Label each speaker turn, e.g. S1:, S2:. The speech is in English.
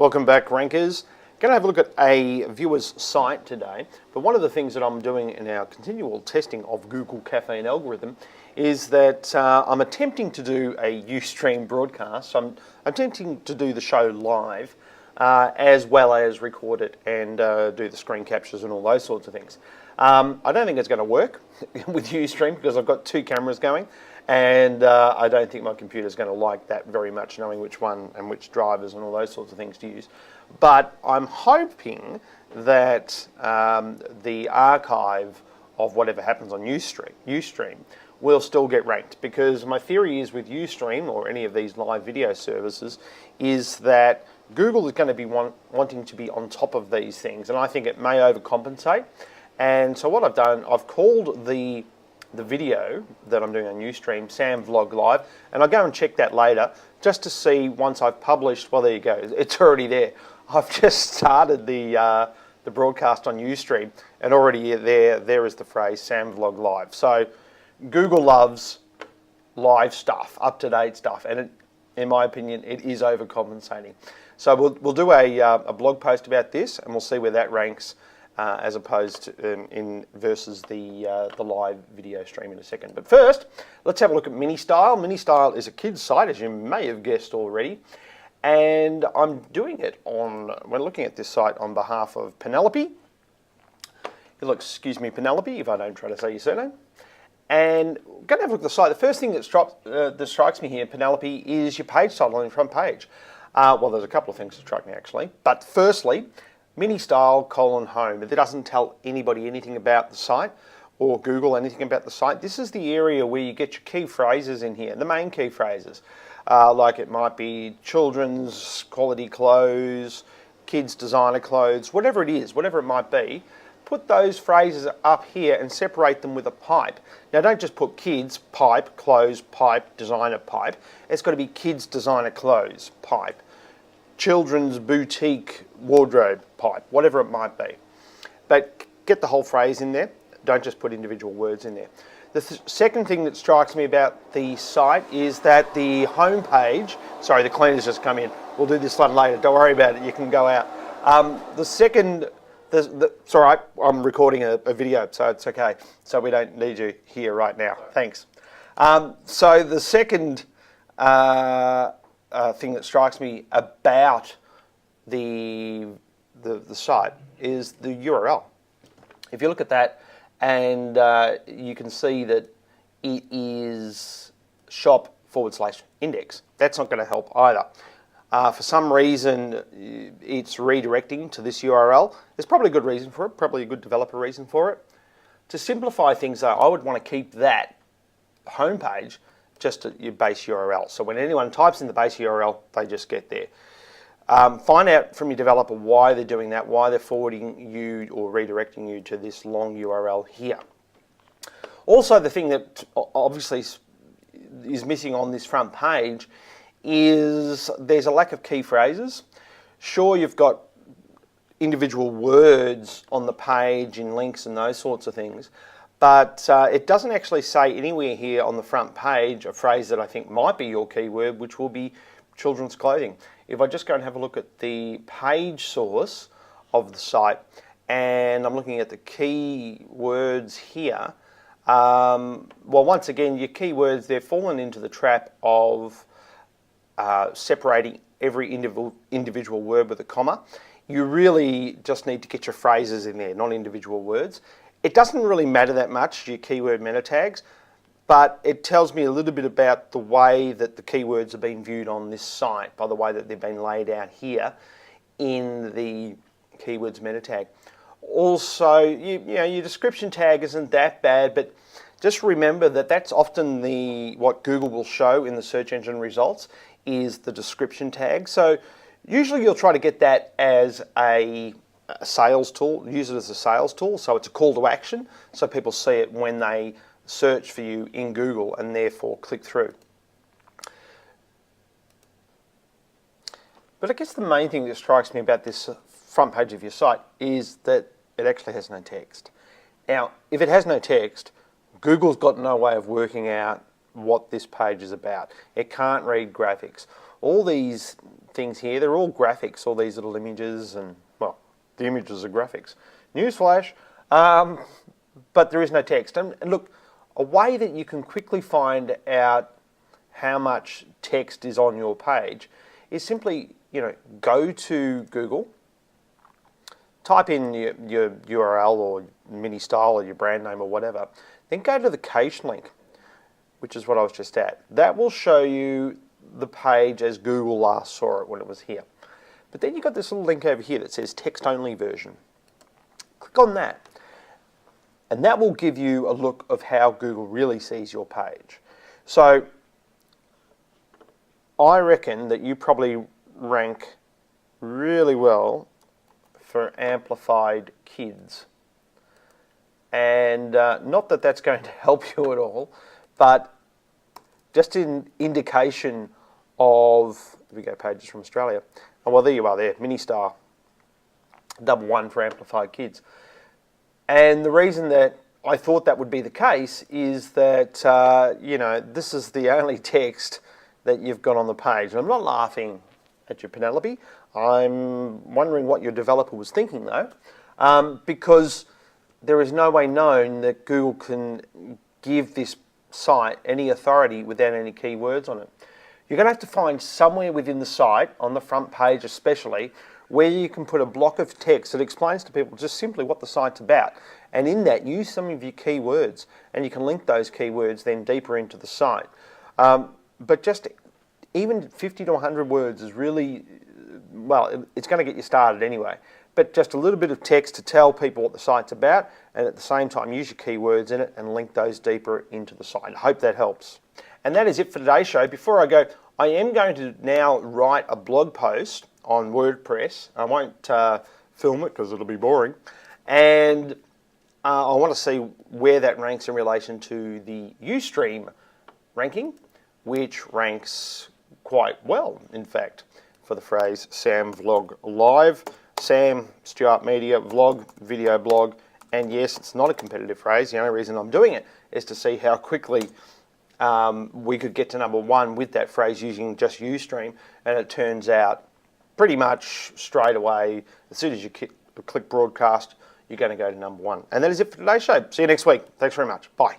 S1: Welcome back, rankers. Going to have a look at a viewer's site today, but one of the things that I'm doing in our continual testing of Google Caffeine algorithm is that I'm attempting to do a Ustream broadcast. So I'm attempting to do the show live as well as record it and do the screen captures and all those sorts of things. I don't think it's going to work with Ustream because I've got two cameras going, and I don't think my computer's going to like that very much, knowing which one and which drivers and all those sorts of things to use. But I'm hoping that the archive of whatever happens on Ustream will still get ranked, because my theory is with Ustream or any of these live video services is that Google is going to be wanting to be on top of these things, and I think it may overcompensate. And so what I've done, I've called the video that I'm doing on Ustream Sam Vlog Live, and I'll go and check that later just to see once I've published. Well, there you go, it's already there. I've just started the broadcast on Ustream, and already there is the phrase Sam Vlog Live. So Google loves live stuff, up-to-date stuff, and in my opinion, it is overcompensating. So we'll do a blog post about this, and we'll see where that ranks as opposed to versus the live video stream in a second. But first, let's have a look at Ministyle. Ministyle is a kids site, as you may have guessed already, and I'm doing it we're looking at this site on behalf of Penelope. Excuse me, Penelope, if I don't try to say your surname. And we're going to have a look at the site. The first thing that strikes me here, Penelope, is your page title on your front page. Well, there's a couple of things that strike me actually. But firstly, Ministyle : home. It doesn't tell anybody anything about the site or Google anything about the site. This is the area where you get your key phrases in here, the main key phrases. Like it might be children's quality clothes, kids designer clothes, whatever it is, whatever it might be. Put those phrases up here and separate them with a pipe. Now don't just put kids, pipe, clothes, pipe, designer, pipe. It's got to be kids, designer, clothes, pipe. Children's boutique wardrobe, pipe, whatever it might be. But get the whole phrase in there. Don't just put individual words in there. The second thing that strikes me about the site is that the home page, sorry, the cleaner's just come in. We'll do this one later. Don't worry about it. You can go out. It's all right, I'm recording a video, so it's okay. So we don't need you here right now. Thanks. So the second thing that strikes me about the site is the URL. If you look at that, and you can see that it is shop/index. That's not going to help either. For some reason, it's redirecting to this URL. There's probably a good reason for it, probably a good developer reason for it. To simplify things though, I would want to keep that homepage just at your base URL. So when anyone types in the base URL, they just get there. Find out from your developer why they're doing that, why they're forwarding you or redirecting you to this long URL here. Also, the thing that obviously is missing on this front page is there's a lack of key phrases. Sure, you've got individual words on the page in links and those sorts of things, but it doesn't actually say anywhere here on the front page a phrase that I think might be your keyword, which will be children's clothing. If I just go and have a look at the page source of the site, and I'm looking at the key words here, well, once again, your keywords, they're fallen into the trap of separating every individual word with a comma. You really just need to get your phrases in there, not individual words. It doesn't really matter that much, your keyword meta tags, but it tells me a little bit about the way that the keywords are being viewed on this site, by the way that they've been laid out here in the keywords meta tag. Also, you know, your description tag isn't that bad, but just remember that that's often what Google will show in the search engine results is the description tag. So usually you'll try to get that as a sales tool, use it as a sales tool, so it's a call to action, so people see it when they search for you in Google and therefore click through. But I guess the main thing that strikes me about this front page of your site is that it actually has no text. Now, if it has no text, Google's got no way of working out what this page is about. It can't read graphics. all these things here, they're all graphics, all these little images, and, well, the images are graphics. Newsflash, but there is no text. And look, a way that you can quickly find out how much text is on your page is simply, go to Google, type in your URL or Ministyle or your brand name or whatever, then go to the cache link, which is what I was just at. That will show you the page as Google last saw it when it was here. But then you've got this little link over here that says text only version. Click on that, and that will give you a look of how Google really sees your page. So I reckon that you probably rank really well for amplified kids. And not that that's going to help you at all, but just an indication of, here we go, pages from Australia. Oh, well, there you are there, Ministyle, #1 for amplified kids. And the reason that I thought that would be the case is that, this is the only text that you've got on the page. And I'm not laughing at you, Penelope. I'm wondering what your developer was thinking, though, because there is no way known that Google can give this site any authority without any keywords on it. You're going to have to find somewhere within the site, on the front page especially, where you can put a block of text that explains to people just simply what the site's about. And in that, use some of your keywords, and you can link those keywords then deeper into the site. But just even 50 to 100 words is really, well, it's going to get you started anyway. But just a little bit of text to tell people what the site's about, and at the same time use your keywords in it and link those deeper into the site. I hope that helps. And that is it for today's show. Before I go, I am going to now write a blog post on WordPress. I won't film it because it'll be boring. And I want to see where that ranks in relation to the Ustream ranking, which ranks quite well, in fact, for the phrase Sam Vlog Live. Sam, Stuart Media, vlog, video blog, and yes, it's not a competitive phrase. The only reason I'm doing it is to see how quickly we could get to #1 with that phrase using just Ustream, and it turns out pretty much straight away, as soon as you click broadcast, you're going to go to #1. And that is it for today's show. See you next week. Thanks very much. Bye.